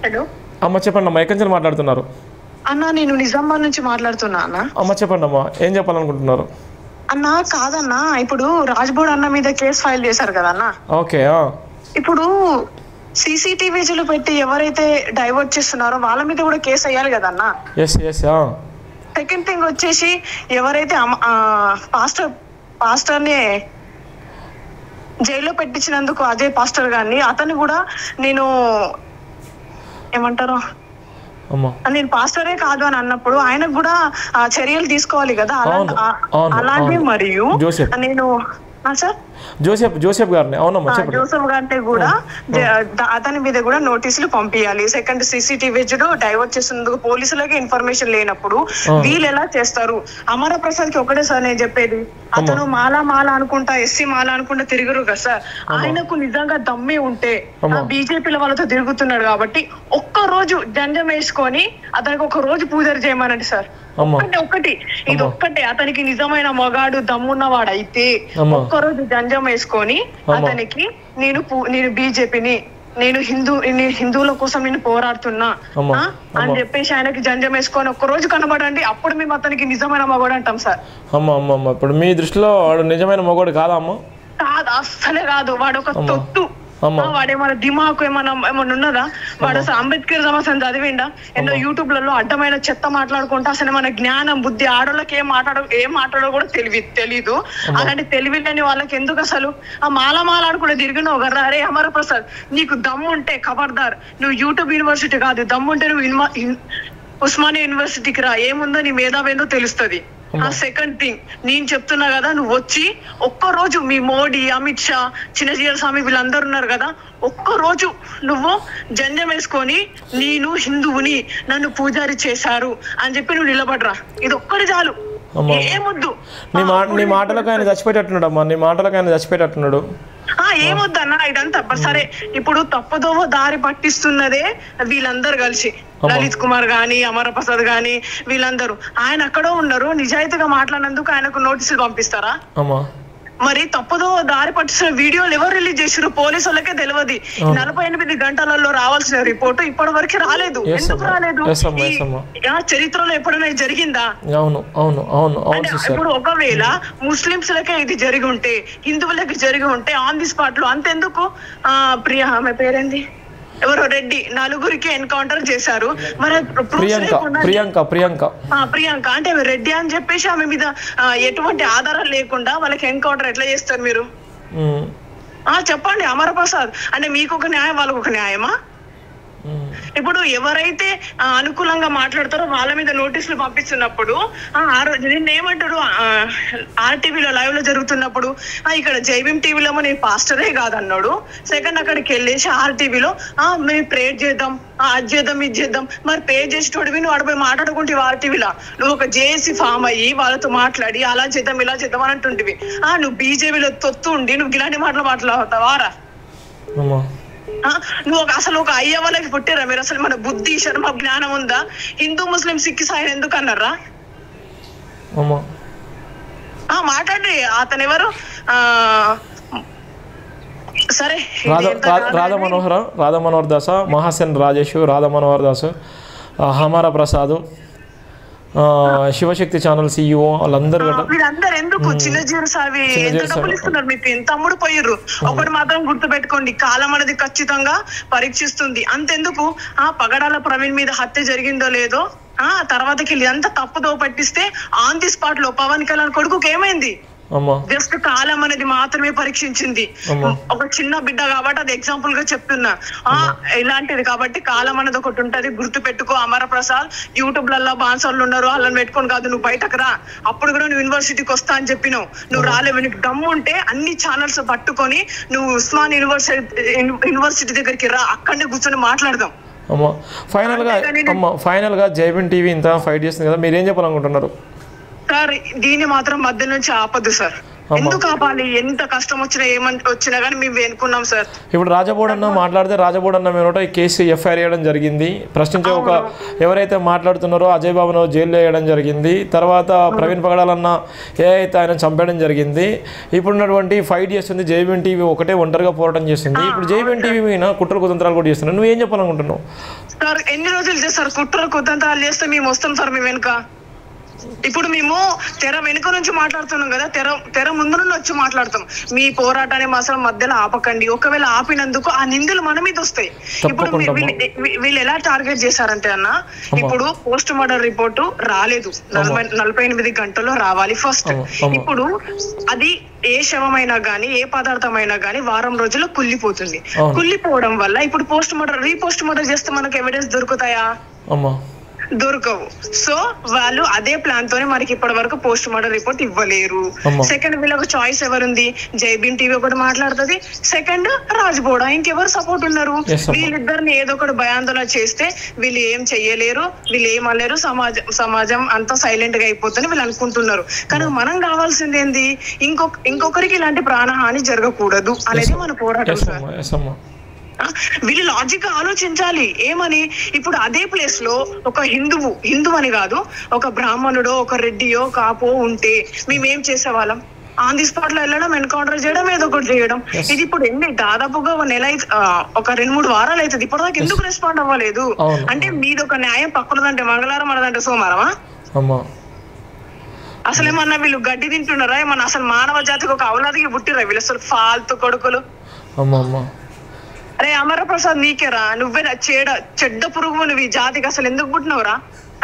Hello అమ్మ చెప్పండి అమ్మా, ఎక్కడి నుంచి మాట్లాడుతున్నారు? అన్న నేను నిజామాబాద్ నుంచి మాట్లాడుతున్నా అన్న. అమ్మ చెప్పండి అమ్మా, ఏం చెప్పాలనుకుంటున్నారు? అన్న కాదన్నా, ఇప్పుడు రాజ్బోర్డ్ అన్న మీద కేసు ఫైల్ చేశారు కదా అన్న. ఓకే. ఇప్పుడు సీసీటీవీలు పెట్టి ఎవరైతే డైవర్ట్ చేస్తున్నారో వాళ్ళ మీద కూడా కేసు అయ్యాలి కదన్న. Yes yes. సెకండ్ థింగ్ వచ్చేసి ఎవరైతే పాస్టర్ని జైల్లో పెట్టించినందుకు అజయ్ పాస్టర్ గారిని, అతను కూడా నేను ఏమంటారు, నేను పాస్టరే కాదు అని అన్నప్పుడు ఆయనకు కూడా చర్యలు తీసుకోవాలి కదా. అలాగే మరియు నేను సార్ జోసెఫ్ గారిని, అవునమ్మా చెప్పండి. జోసెఫ్ గారిని కూడా అతని మీద కూడా నోటీసులు పంపించాలి. సెకండ్ సీసీటీవీ డైవర్ట్ చేసినందుకు పోలీసులకి ఇన్ఫర్మేషన్ లేనప్పుడు వీళ్ళు ఎలా చేస్తారు? అమర ప్రసాద్ కి ఒకటే సార్ నేను చెప్పేది, అతను మాల అనుకుంటా, ఎస్సీ మాల అనుకుంటా తిరుగురు కదా సార్. ఆయనకు నిజంగా దమ్మే ఉంటే బీజేపీల వాళ్ళతో తిరుగుతున్నాడు కాబట్టి ఒక్క రోజు జంజం వేసుకొని అతనికి ఒక రోజు పూజలు చేయమనండి సార్. ఒక్కటి ఇది ఒక్కటే, అతనికి నిజమైన మగాడు దమ్మున్నవాడు అయితే ఒక్కరోజు జంజం వేసుకొని అతనికి నేను బీజేపీని, నేను హిందువుల కోసం నేను పోరాడుతున్నా అని చెప్పేసి ఆయనకి జంజం వేసుకొని ఒక్క రోజు కనబడండి, అప్పుడు మేము అతనికి నిజమైన మగోడు అంటాం సార్. అమ్మ ఇప్పుడు మీ దృష్టిలో వాడు నిజమైన మగోడు కాదా అమ్మ? కాదు, అస్సలే కాదు. వాడు ఒక తొత్తు. వాడేమన్నా దిమాకు ఏమన్నా ఉన్నదా? వాడు అసలు అంబేద్కర్ సమస్యను చదివిండా? ఎన్నో యూట్యూబ్ లలో అడ్డమైన చెత్త మాట్లాడుకుంటా అసలు మన జ్ఞానం బుద్ధి ఆడోళ్ళకి ఏం మాట్లాడో కూడా తెలీదు. అలాంటి తెలివి లేని వాళ్ళకి ఎందుకు అసలు ఆ మాల ఆడుకుంటే తిరిగినావు కదా. అరే అమర ప్రసాద్, నీకు దమ్ము ఉంటే ఖబర్దార్, నువ్వు యూట్యూబ్ యూనివర్సిటీ కాదు, దమ్ము ఉంటే నువ్వు ఉస్మానియా యూనివర్సిటీకి రా, ఏముందో నీ మేధావేందో తెలుస్తుంది. సెకండ్ థింగ్ నేను చెప్తున్నా కదా, నువ్వు వచ్చి ఒక్కరోజు మీ మోడీ, అమిత్ షా, చిన్నజీర స్వామి వీళ్ళందరూ ఉన్నారు కదా, ఒక్కరోజు నువ్వు జంజం వేసుకొని నేను హిందువుని, నన్ను పూజారి చేశారు అని చెప్పి నువ్వు నిలబడరా. ఇది ఒక్కటి చాలు, ఏమొద్దు. నీ మాటలకు ఆయన చచ్చిపోయేటట్టున్నాడు అమ్మా, నీ మాటలకు ఆయన చచ్చిపోయేటట్టున్నాడు. ఏమొద్దన్నా ఇదంతా సరే. ఇప్పుడు తప్పదోవ దారి పట్టిస్తున్నదే వీళ్ళందరూ కలిసి, లలిత్ కుమార్ గాని, అమర ప్రసాద్ గాని, వీళ్ళందరూ. ఆయన అక్కడో ఉన్నారు, నిజాయితీగా మాట్లాడినందుకు ఆయనకు నోటీసులు పంపిస్తారా? మరి తప్పదో దారి పట్టిస్తున్న వీడియోలు ఎవరు రిలీజ్ చేసారు? పోలీసు వాళ్ళకే తెలియదు. 48 గంటలలో రావాల్సిన రిపోర్టు ఇప్పటి వరకు రాలేదు. ఎందుకు రాలేదు? చరిత్రలో ఎప్పుడైనా జరిగిందా? ఇప్పుడు ఒకవేళ ముస్లింస్ లకే ఇది జరిగి ఉంటే, హిందువులకి జరిగి ఉంటే ఆన్ ది స్పాట్ లో అంతెందుకు? ప్రియా, ఆమె పేరేంది, ఎవరో రెడ్డి, 4గురికి ఎన్కౌంటర్ చేశారు. మరి ప్రియాంక అంటే రెడ్డి అని చెప్పేసి ఆమె మీద ఎటువంటి ఆధారం లేకుండా వాళ్ళకి ఎన్కౌంటర్ ఎట్లా చేస్తారు మీరు? చెప్పండి. అమర ప్రసాద్ అంటే మీకు ఒక న్యాయం, వాళ్ళకు ఒక న్యాయమా? ఇప్పుడు ఎవరైతే అనుకూలంగా మాట్లాడతారో వాళ్ళ మీద నోటీసులు పంపిస్తున్నప్పుడు నిన్న ఏమంటారు, ఆర్టీవీలో లైవ్ లో జరుగుతున్నప్పుడు ఇక్కడ జైభీం టీవీలో నేను పాస్టరే కాదన్నాడు. సెకండ్ అక్కడికి వెళ్ళేసి ఆర్టీవీలో మేము ప్రేయర్ చేద్దాం, అది చేద్దాం, ఇది చేద్దాం. మరి ప్రేయర్ చేసేటోడివి నువ్వు అడిపోయి మాట్లాడుకుంటే ఆర్టీవీలో నువ్వు ఒక జేఏసీ ఫామ్ అయ్యి వాళ్ళతో మాట్లాడి అలా చేద్దాం ఇలా చేద్దాం అని అంటుంటివి. నువ్వు బీజేపీలో తొత్తు ఉండి నువ్వు ఇలాంటి మాటలు మాట్లాడతావారా? నువ్వు అసలు ఒక అయ్య వాళ్ళకి పుట్టారా మీరు? అసలు మన బుద్ధి, శర్మ, జ్ఞానం ఉందా? హిందూ ముస్లిం సిక్ ఆయన ఎందుకు అన్నారా? మాట్లాడి అతను ఎవరు? సరే, రాధా మనోహర్ దాస్, మహాసేన్ రాజేష్, రాధా మనోహర్ దాస్, హమారా ప్రసాద్, శివశక్తి ఛానల్ CEO వాళ్ళందరూ వీళ్ళందరూ ఎందుకు చిన్నజీరు సావి ఎంత డబ్బులు ఇస్తున్నారు మీకు? ఎంత అమ్ముడు పోయిర్రు. ఒకటి మాత్రం గుర్తు పెట్టుకోండి, కాలం అనేది ఖచ్చితంగా పరీక్షిస్తుంది. అంతెందుకు పగడాల ప్రవీణ్ మీద హత్య జరిగిందో లేదో తర్వాతకి ఇదంతా తప్పుదో పట్టిస్తే ఆన్ ది స్పాట్ లో పవన్ కళ్యాణ్ కొడుకుకి ఏమైంది? జస్ట్ కాలం అనేది మాత్రమే పరీక్షించింది. ఒక చిన్న బిడ్డ కాబట్టి అది ఎగ్జాంపుల్ గా చెప్తున్నా. ఇలాంటిది కాబట్టి కాలం అనేది ఒకటి ఉంటది, గుర్తు పెట్టుకో. అమర ప్రసాద్ యూట్యూబ్ లలో బాన్సర్లు ఉన్నారు, వాళ్ళని పెట్టుకొని కాదు నువ్వు బయటకు రా. అప్పుడు కూడా నువ్వు యూనివర్సిటీకి వస్తా అని చెప్పినావు, నువ్వు రాలేవు. నీకు దమ్ము ఉంటే అన్ని ఛానల్స్ పట్టుకొని నువ్వు ఉస్మాన్ యూనివర్సిటీ దగ్గరికి రా, అక్కడనే కూర్చొని మాట్లాడదాం. ఫైనల్ గా జైభీం టీవీ ఇంత ఫైట్ చేస్తుంది కదా, మీరేం చెప్పాలనుకుంటున్నారు? సార్ దీన్ని మాత్రం మధ్య నుంచి ఆపద్దు సార్. ఎందుకు ఆపాలి? ఎంత కష్టం వచ్చినా ఏమంటే వచ్చినా కానీ మేము వెనుకున్నాం సార్. ఇప్పుడు రాజబోడన్న మాట్లాడితే రాజబోడన్న మీద ఈ కేసు ఎఫ్ఐఆర్ వేయడం జరిగింది. ప్రశ్నించే ఎవరైతే మాట్లాడుతున్నారో అజయ్ బాబును జైల్లో వేయడం జరిగింది. తర్వాత ప్రవీణ్ పగడాలన్న ఏదైతే ఆయన చంపేయడం జరిగింది. ఇప్పుడున్నటువంటి ఫైట్ చేస్తుంది జైబీఎం టీవీ ఒకటే ఒంటరిగా పోరాటం చేస్తుంది. ఇప్పుడు జైబీఎం టీవీ మీద కుట్ర కుతంత్రాలు కూడా చేస్తున్నాడు. నువ్వేం చెప్పాలనుకుంటున్నావు సార్? ఎన్ని రోజులు చేస్తారు కుట్ర కుతంత్రాలు చేస్తే మేము వస్తాం సార్ మీ వెనుక. ఇప్పుడు మేము తెర వెనుక నుంచి మాట్లాడుతున్నాం కదా, తెర ముందు నుండి వచ్చి మాట్లాడతాం. మీ పోరాటాన్ని అసలు మధ్యలో ఆపకండి. ఒకవేళ ఆపినందుకు ఆ నిందలు మన మీద వస్తాయి. ఇప్పుడు వీళ్ళు ఎలా టార్గెట్ చేశారంటే అన్న, ఇప్పుడు పోస్ట్ మార్టం రిపోర్టు రాలేదు, 48 గంటల్లో రావాలి ఫస్ట్. ఇప్పుడు అది ఏ శవమైనా గానీ ఏ పదార్థమైనా గానీ వారం రోజుల్లో కుళ్ళిపోతుంది. కుళ్ళిపోవడం వల్ల ఇప్పుడు పోస్ట్ మార్టం రీపోస్ట్ మార్టం చేస్తే మనకు ఎవిడెన్స్ దొరుకుతాయా? దొరకవు. సో వాళ్ళు అదే ప్లాన్ తోనే మనకి ఇప్పటి వరకు పోస్ట్ మార్టం రిపోర్ట్ ఇవ్వలేరు. సెకండ్ వీళ్ళకి చాయిస్ ఎవరుంది? జైబీఎం టీవీ ఒకటి మాట్లాడుతుంది, సెకండ్ రాజ్బోడా. ఇంకెవరు సపోర్ట్ ఉన్నారు? వీళ్ళిద్దరిని ఏదో ఒకటి భయాందోళన చేస్తే వీళ్ళు ఏం చెయ్యలేరు, వీళ్ళు ఏం అనలేరు, సమాజం అంతా సైలెంట్ గా అయిపోతుందని వీళ్ళు అనుకుంటున్నారు. కానీ మనం కావాల్సింది ఏంది? ఇంకొకరికి ఇలాంటి ప్రాణహాని జరగకూడదు అనేది మన పోరాటం సార్. వీళ్ళు లాజిక్ ఆలోచించాలి. ఏమని? ఇప్పుడు అదే ప్లేస్ లో ఒక హిందువు అని కాదు, ఒక బ్రాహ్మణుడో ఒక రెడ్డియో కాపో ఉంటే మేమేం చేసేవాళ్ళం? ఆన్ ది స్పాట్ లో వెళ్ళడం, ఎన్కౌంటర్ చేయడం, ఏదో ఒకటి చేయడం. ఇది ఇప్పుడు దాదాపుగా ఒక నెల ఒక 2-3 వారాలు అవుతుంది. ఇప్పటిదాకా ఎందుకు రెస్పాండ్ అవ్వలేదు? అంటే మీది ఒక న్యాయం పక్కనదంటే మంగళవారం, మనదంటే సోమవారమా? అసలేమన్నా వీళ్ళు గడ్డి తింటున్నారా? ఏమన్నా అసలు మానవ జాతికి ఒక అవలాదికి పుట్టిరా వీళ్ళు? అసలు ఫాల్తు కొడుకులు. అరే అమరప్రసాద్, నీకేరా? నువ్వే చెడ్డ పురుగు. నువ్వు ఈ జాతికి అసలు ఎందుకు పుట్టినవురా?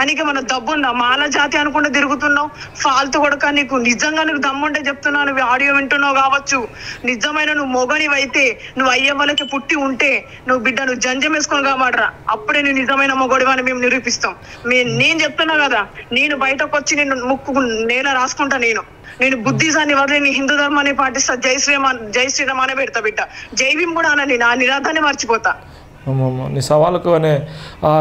నీకు మన దబ్బుందా? మాల జాతి అనుకుంటే తిరుగుతున్నావు. ఫాల్తు కొడుక, నీకు నిజంగా నీకు దమ్ముంటే చెప్తున్నావు. నువ్వు ఆడియో వింటున్నావు కావచ్చు. నిజమైన నువ్వు మొగనివైతే, నువ్వు అయ్యవ్వలకి పుట్టి ఉంటే, నువ్వు జంజం వేసుకొని కామాడరా. అప్పుడే నువ్వు నిజమైన మొగడివని మేము నిరూపిస్తాం. నేను చెప్తున్నా కదా, నేను బయటకు వచ్చి నేను ముక్కు నేల రాసుకుంటా. నేను బుద్ధిజాన్ని వదిలి నీ హిందూ ధర్మాన్ని పాటిస్తా. జై శ్రీరామ్ అనే పెడతా బిడ్డ. జైవీం కూడా అనని, నా నిరాధాన్ని మర్చిపోతా. నీ సవాళ్ళకు అనే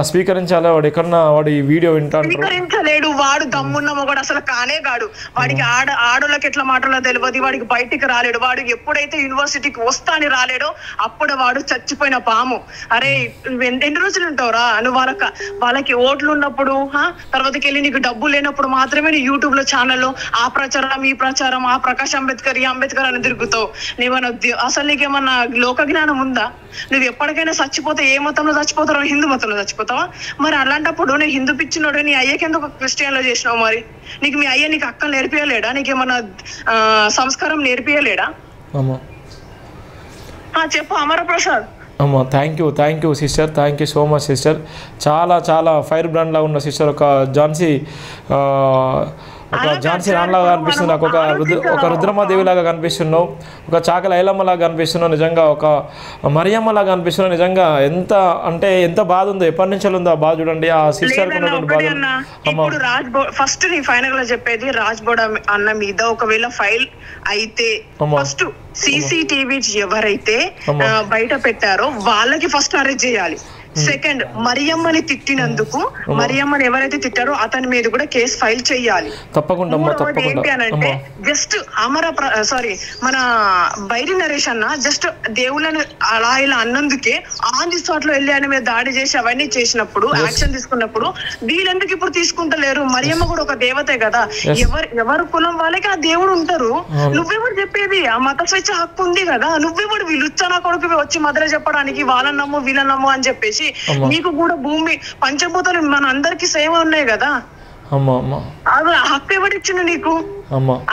స్వీకరించాలి. వాడు ఎక్కడన్నా వాడు ఈ వీడియో స్వీకరించలేడు. వాడు దమ్మున్న మొగడు అసలు కానే కాడు. వాడికి ఆడోళ్ళకి ఎట్లా మాటలో తెలియదు. వాడికి బయటికి రాలేడు. వాడు ఎప్పుడైతే యూనివర్సిటీకి వస్తా అని రాలేడో అప్పుడు వాడు చచ్చిపోయిన పాము. అరే ఎన్ని రోజులు ఉంటావురా నువ్వు? వాళ్ళకి ఓట్లు ఉన్నప్పుడు, తర్వాతకి వెళ్ళి నీకు డబ్బు లేనప్పుడు మాత్రమే నీ యూట్యూబ్ లో ఛానల్లో ఆ ప్రచారం ఈ ప్రచారం, ఆ ప్రకాష్ అంబేద్కర్ ఈ అంబేద్కర్ అని తిరుగుతావు. నీవన్నా అసలు నీకేమన్నా లోక జ్ఞానం ఉందా? నువ్వు ఎప్పటికైనా చచ్చిపోతే ఏ మతంలో చచ్చిపోతావు? హిందూ మతంలో చచ్చిపోతావా? మరి అలాంటప్పుడు నేను హిందూ పిచ్చినోడు నీ అయ్యకి ఎందుకు క్రిస్టియన్ లో చేసినావు? మరి నీకు మీ అయ్య నీకు అక్కలు నేర్పియలేడా? నీకేమన్నా సంస్కారం నేర్పియలేడా? చెప్పు Amarprasad. Thank you sister. Thank you so much sister. చాలా ఫైర్ బ్రాండ్ లా ఉన్న సిస్టర్. ఒక ఝాన్సీ రాణిలాగా కనిపిస్తుంది నాకు. ఒక రుద్రమాదేవి లాగా కనిపిస్తున్నావు. ఒక చాకల ఐలమ్మలాగా కనిపిస్తున్నావు. నిజంగా ఒక మరియమ్మలాగా కనిపిస్తున్నావు. నిజంగా ఎంత బాధ ఉందో, ఎప్పటి నుంచి ఉందో ఆ బాధ చూడండి. ఆ సిస్టర్ ఫస్ట్ నీ ఫైనల్ గా చెప్పేది, రాజ్బోడ అన్న మీద ఒకవేళ ఫైల్ అయితే ఫస్ట్ CCTV ఎవరైతే బయట పెట్టారో వాళ్ళకి ఫస్ట్ అరెస్ట్ చేయాలి. సెకండ్, మరియమ్మని తిట్టినందుకు మరియమ్మని ఎవరైతే తిట్టారో అతని మీద కూడా కేసు ఫైల్ చేయాలి. తప్పకుండా. ఏంటి అనంటే జస్ట్ మన బైరి నరేష్ అన్న జస్ట్ దేవుళ్ళని అలా ఇలా అన్నందుకే ఆన్ ది స్పాట్ లో వెళ్ళి ఆయన మీద దాడి చేసి అవన్నీ చేసినప్పుడు, యాక్షన్ తీసుకున్నప్పుడు వీళ్ళెందుకు ఇప్పుడు తీసుకుంటలేరు? మరియమ్మ కూడా ఒక దేవతే కదా. ఎవరు కులం వాళ్ళకి ఆ దేవుడు ఉంటారు. నువ్వెవరు చెప్పేది? ఆ మత స్వేచ్ఛ హక్కు ఉంది కదా. నువ్వెవడు? వీళ్ళుచ్చా నా కొడుకు వచ్చి మధ్యలో చెప్పడానికి వాళ్ళని నమ్ము వీళ్ళని నమ్ము అని చెప్పేసి. నీకు కూడా భూమి పంచభూతాలు మన అందరికి సేవ ఉన్నాయి కదా. అది హక్కు ఎవరిచ్చిండు నీకు?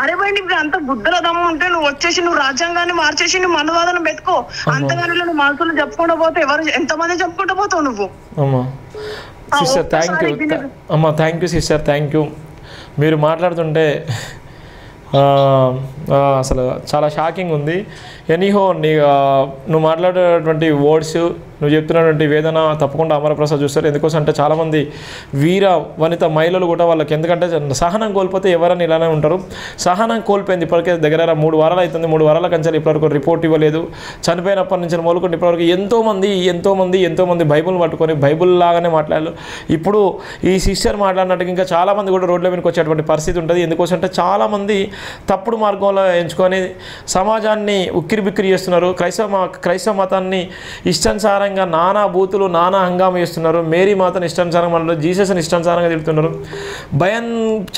అరే బయట నీకు అంత బుద్ధుల దమ్ము ఉంటే నువ్వు వచ్చేసి నువ్వు రాజ్యాంగాన్ని మార్చేసి నువ్వు మనవాదన పెట్టుకో. అంతగానే నువ్వు మనసులు చెప్పుకుంటూ పోతే ఎంతమంది చెప్పుకుంటూ పోతావు నువ్వు? Sister thank you sister. Thank you. మీరు మాట్లాడుతుంటే అసలు చాలా షాకింగ్ ఉంది. ఎనీహో నువ్వు మాట్లాడేటువంటి వర్డ్స్ నువ్వు చెప్తున్నటువంటి వేదన తప్పకుండా అమరప్రసాద్ చూస్తారు. ఎందుకోసం అంటే చాలామంది వీర వనిత మహిళలు కూడా వాళ్ళకి, ఎందుకంటే సహనం కోల్పోతే ఎవరైనా ఇలానే ఉంటారు. సహనం కోల్పోయింది ఇప్పటికే దగ్గర 3 వారాలు అవుతుంది. 3 వారాల కంచాలి ఇప్పటివరకు రిపోర్ట్ ఇవ్వలేదు. చనిపోయినప్పటి నుంచి మొదలుకొని ఇప్పటివరకు ఎంతోమంది బైబుల్ పట్టుకొని బైబుల్ లాగానే మాట్లాడారు. ఇప్పుడు ఈ సిస్టర్ మాట్లాడినట్టుగా ఇంకా చాలామంది కూడా రోడ్ల మీదకి వచ్చేటువంటి పరిస్థితి ఉంటుంది. ఎందుకోసం అంటే చాలామంది తప్పుడు మార్గంలో ఎంచుకొని సమాజాన్ని ఉక్కిరిబిక్కిరి చేస్తున్నారు. క్రైస్తవ మతాన్ని ఇష్టానుసారంగా నానా బూతులు నానా హంగామా చేస్తున్నారు. మేరీ మాతను ఇష్టానుసారంగా మాట్లాడుతున్నారు, జీసస్ని ఇష్టానుసారంగా తిడుతున్నారు.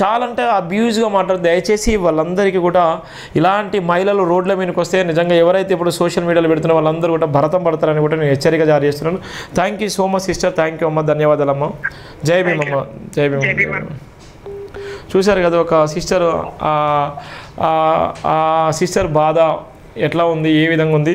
చాలా అంటే అబ్యూజ్గా మాట్లాడుతారు. దయచేసి వాళ్ళందరికీ కూడా ఇలాంటి మహిళలు రోడ్ల మీదకి వస్తే నిజంగా ఎవరైతే ఇప్పుడు సోషల్ మీడియాలో పెడుతున్నారో వాళ్ళందరూ కూడా భరతం పడతారని కూడా నేను హెచ్చరిక జారీ చేస్తున్నాను. Thank you so much sister, thank you అమ్మ, ధన్యవాదాలమ్మ. జై భీమ్ అమ్మ, జై భీమ్. చూశారు కదా ఒక సిస్టర్, సిస్టర్ బాధ ఎట్లా ఉంది, ఏ విధంగా ఉంది.